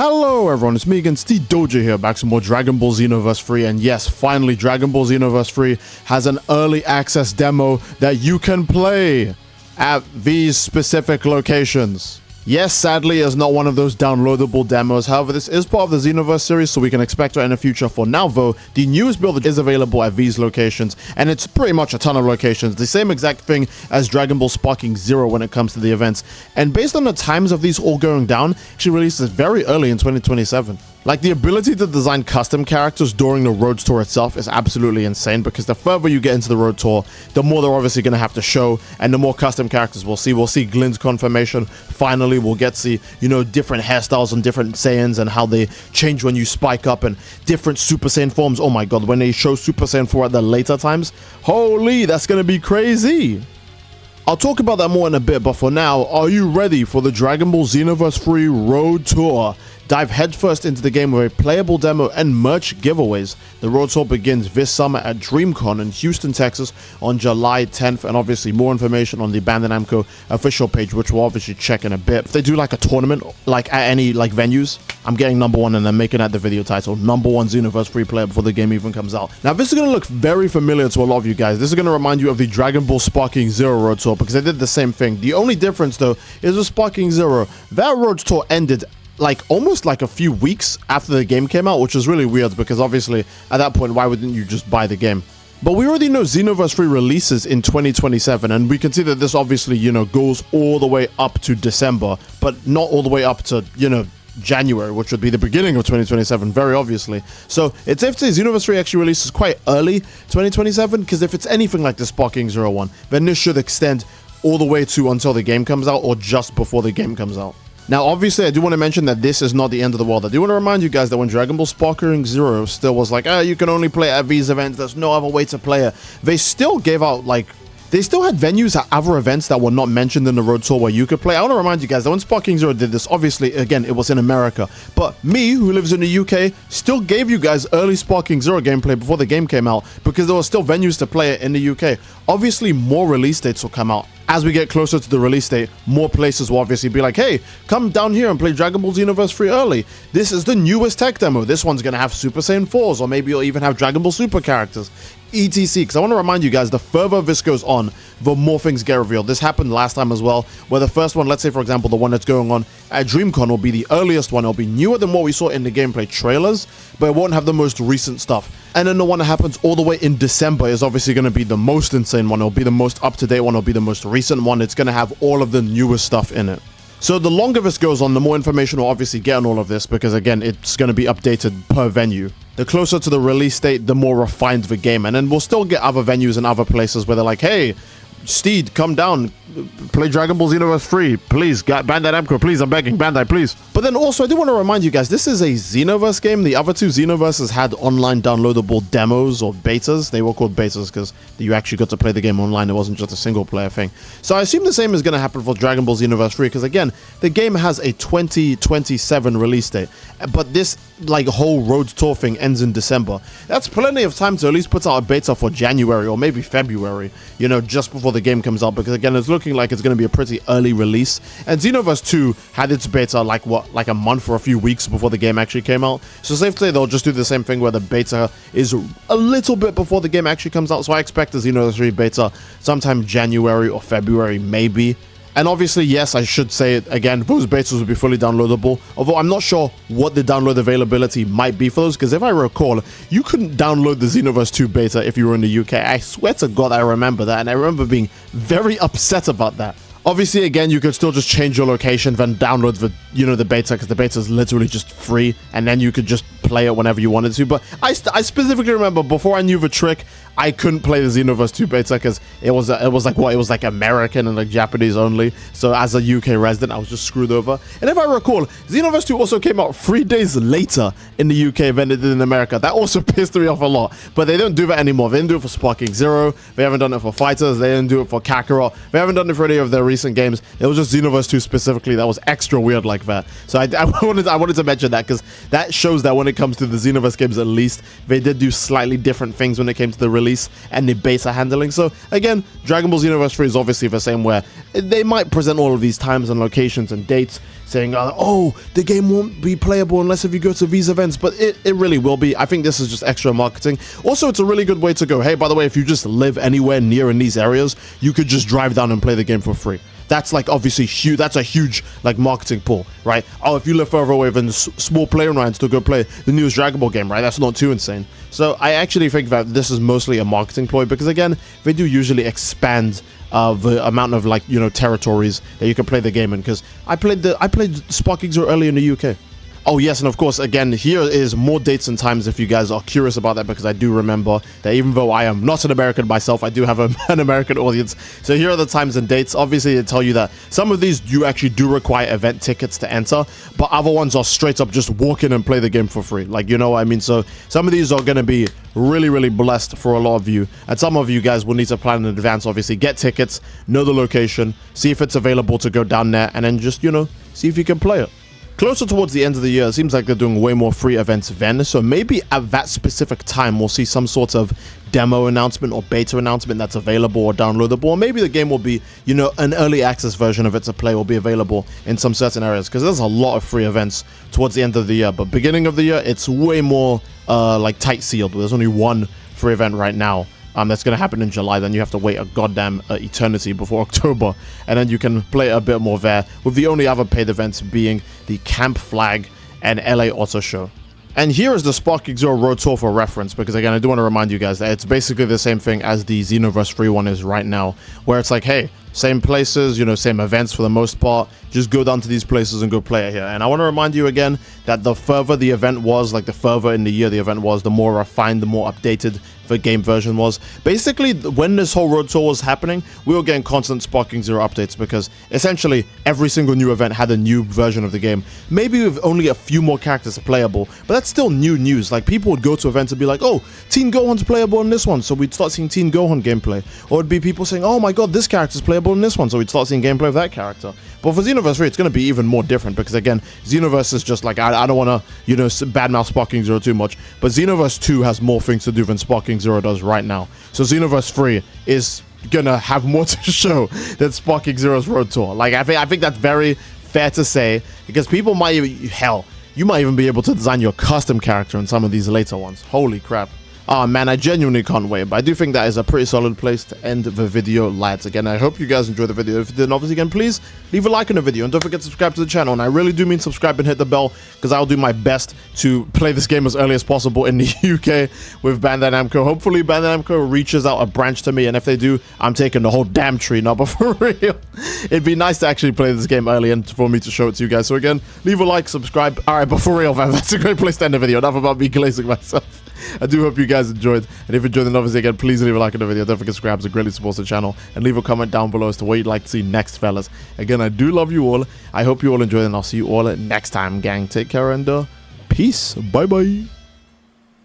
Hello everyone, it's me again, Steve Doja here, back to more Dragon Ball Xenoverse Free, and yes, finally, Dragon Ball Xenoverse Free has an early access demo that you can play at these specific locations. Yes, sadly, it's not one of those downloadable demos. However, this is part of the Xenoverse series, so we can expect it in the future. For now, though, the newest build is available at these locations, and it's pretty much a ton of locations. The same exact thing as Dragon Ball Sparking Zero when it comes to the events. And based on the times of these all going down, she releases very early in 2027. Like, the ability to design custom characters during the Road Tour itself is absolutely insane, because the further you get into the Road Tour, the more they're obviously going to have to show, and the more custom characters we'll see. We'll see Glin's confirmation. Finally, we'll get to see, you know, different hairstyles and different Saiyans and how they change when you spike up, and different Super Saiyan forms. Oh my god, when they show Super Saiyan 4 at the later times, holy, that's going to be crazy. I'll talk about that more in a bit, but for now, are you ready for the Dragon Ball Xenoverse Free Road Tour? Dive headfirst into the game with a playable demo and merch giveaways. The Road Tour begins this summer at DreamCon in Houston, Texas on July 10th, and obviously more information on the Bandai Namco official page, which we'll obviously check in a bit. If they do like a tournament, like at any like venues, I'm getting #1 and then making that the video title, #1 Xenoverse Free player before the game even comes out. Now this is going to look very familiar to a lot of you guys. This is going to remind you of the Dragon Ball Sparking Zero Road Tour, because they did the same thing. The only difference though is with Sparking Zero, that Road Tour ended like almost like a few weeks after the game came out, which is really weird, because obviously at that point, why wouldn't you just buy the game? But we already know Xenoverse Free releases in 2027, and we can see that this obviously, you know, goes all the way up to December, but not all the way up to, you know, January, which would be the beginning of 2027, very obviously. So it's safe to say Xenoverse 3 actually releases quite early 2027, because if it's anything like the Sparking Zero one, then this should extend all the way to until the game comes out, or just before the game comes out. Now, obviously, I do want to mention that this is not the end of the world. I do want to remind you guys that when Dragon Ball Sparking Zero still was like, you can only play at these events, there's no other way to play it, they still gave out, like, they still had venues at other events that were not mentioned in the Road Tour where you could play. I want to remind you guys that when Sparking Zero did this, obviously, again, it was in America. But me, who lives in the UK, still gave you guys early Sparking Zero gameplay before the game came out, because there were still venues to play it in the UK. Obviously, more release dates will come out. As we get closer to the release date, more places will obviously be like, hey, come down here and play Dragon Ball Xenoverse Free early. This is the newest tech demo. This one's going to have Super Saiyan 4s, or maybe you'll even have Dragon Ball Super characters, etc. Because I want to remind you guys, the further this goes on, the more things get revealed. This happened last time as well, where the first one, let's say for example, the one that's going on at DreamCon will be the earliest one. It'll be newer than what we saw in the gameplay trailers, but it won't have the most recent stuff. And then the one that happens all the way in December is obviously going to be the most insane one. It'll be the most up-to-date one. It'll be the most recent one. It's going to have all of the newest stuff in it. So the longer this goes on, the more information we'll obviously get on all of this, because again, it's going to be updated per venue. The closer to the release date, the more refined the game. And then we'll still get other venues and other places where they're like, hey, Steed, come down, play Dragon Ball Xenoverse Free, please, Bandai Namco, please, I'm begging, Bandai, please. But then also, I do want to remind you guys, this is a Xenoverse game. The other two Xenoverses had online downloadable demos or betas. They were called betas because you actually got to play the game online. It wasn't just a single player thing. So I assume the same is going to happen for Dragon Ball Xenoverse Free, because again, the game has a 2027 release date, but this like whole Road Tour thing ends in December. That's plenty of time to at least put out a beta for January or maybe February, you know, just before the game comes out, because again, it's looking like it's going to be a pretty early release. And Xenoverse 2 had its beta like a month or a few weeks before the game actually came out. So safe to say they'll just do the same thing where the beta is a little bit before the game actually comes out. So I expect the Xenoverse 3 beta sometime January or February maybe. And obviously, yes, I should say it again, those betas will be fully downloadable, although I'm not sure what the download availability might be for those, because if I recall, you couldn't download the Xenoverse 2 beta if you were in the UK. I swear to God I remember that, and I remember being very upset about that. Obviously, again, you could still just change your location, then download the, you know, the beta, because the beta is literally just free, and then you could just play it whenever you wanted to. But I specifically remember, before I knew the trick, I couldn't play the Xenoverse 2 beta because it was like American and like Japanese only. So as a UK resident, I was just screwed over. And if I recall, Xenoverse 2 also came out 3 days later in the UK than it did in America. That also pissed me off a lot. But they don't do that anymore. They didn't do it for Sparking Zero. They haven't done it for Fighters. They didn't do it for Kakarot. They haven't done it for any of their recent games. It was just Xenoverse 2 specifically that was extra weird like that. So I wanted to mention that, because that shows that when it comes to the Xenoverse games, at least, they did do slightly different things when it came to the release release and the beta handling. So again, Dragon Ball Xenoverse 3 is obviously the same, where they might present all of these times and locations and dates saying, oh, the game won't be playable unless if you go to these events, but it really will be. I think this is just extra marketing. Also, it's a really good way to go, hey, by the way, if you just live anywhere near in these areas, you could just drive down and play the game for free. That's like obviously huge. That's a huge like marketing pull, right? Oh, if you live further away than small plane rides to go play the newest Dragon Ball game, right? That's not too insane. So I actually think that this is mostly a marketing ploy, because again, they do usually expand the amount of, like, you know, territories that you can play the game in. Because I played Sparking Zero early in the UK. Oh yes, and of course, again, here is more dates and times if you guys are curious about that, because I do remember that even though I am not an American myself, I do have an American audience. So here are the times and dates. Obviously, they tell you that some of these you actually do require event tickets to enter, but other ones are straight up just walk in and play the game for free. Like, you know what I mean? So some of these are going to be really, really blessed for a lot of you, and some of you guys will need to plan in advance. Obviously, get tickets, know the location, see if it's available to go down there, and then just, you know, see if you can play it. Closer towards the end of the year, it seems like they're doing way more free events then, so maybe at that specific time we'll see some sort of demo announcement or beta announcement that's available or downloadable, or maybe the game will be, you know, an early access version of it to play will be available in some certain areas, because there's a lot of free events towards the end of the year. But beginning of the year, it's way more like tight sealed. There's only one free event right now that's going to happen in July. Then you have to wait a goddamn eternity before October, and then you can play a bit more there, with the only other paid events being the Camp Flag and LA Auto Show. And here is the Sparking Zero Road Tour for reference, because again, I do want to remind you guys that it's basically the same thing as the Xenoverse 3 one is right now, where it's like, hey, same places, you know, same events for the most part, just go down to these places and go play it here. And I want to remind you again that the further the event was, like the further in the year the event was, the more refined, the more updated the game version was. Basically, when this whole road tour was happening, we were getting constant Sparking Zero updates, because essentially every single new event had a new version of the game, maybe with only a few more characters playable, but that's still new news. Like, people would go to events and be like, oh, Teen Gohan's playable in this one, so we'd start seeing Teen Gohan gameplay. Or it'd be people saying, oh my god, this character's playable in this one, so we'd start seeing gameplay of that character. But for Xenoverse 3, it's going to be even more different, because again, Xenoverse is just like, I don't want to, you know, badmouth Sparking Zero too much, but Xenoverse 2 has more things to do than Sparking Zero does right now. So Xenoverse 3 is gonna have more to show than Sparking Zero's Road Tour. Like, I think that's very fair to say, because people might even, hell, you might even be able to design your custom character in some of these later ones. Holy crap. Oh man, I genuinely can't wait, but I do think that is a pretty solid place to end the video, lads. Again, I hope you guys enjoyed the video. If you didn't, obviously, again, please leave a like on the video, and don't forget to subscribe to the channel. And I really do mean subscribe and hit the bell, because I'll do my best to play this game as early as possible in the UK with Bandai Namco. Hopefully, Bandai Namco reaches out a branch to me, and if they do, I'm taking the whole damn tree. No, but for real, it'd be nice to actually play this game early and for me to show it to you guys. So again, leave a like, subscribe. All right, but for real, man, that's a great place to end the video. Enough about me glazing myself. I do hope you guys enjoyed, and if you enjoyed, then obviously again, please leave a like on the video. Don't forget to subscribe, it greatly supports the channel, and leave a comment down below as to what you'd like to see next, fellas. Again, I do love you all. I hope you all enjoyed, and I'll see you all next time, gang. Take care, and peace. Bye bye.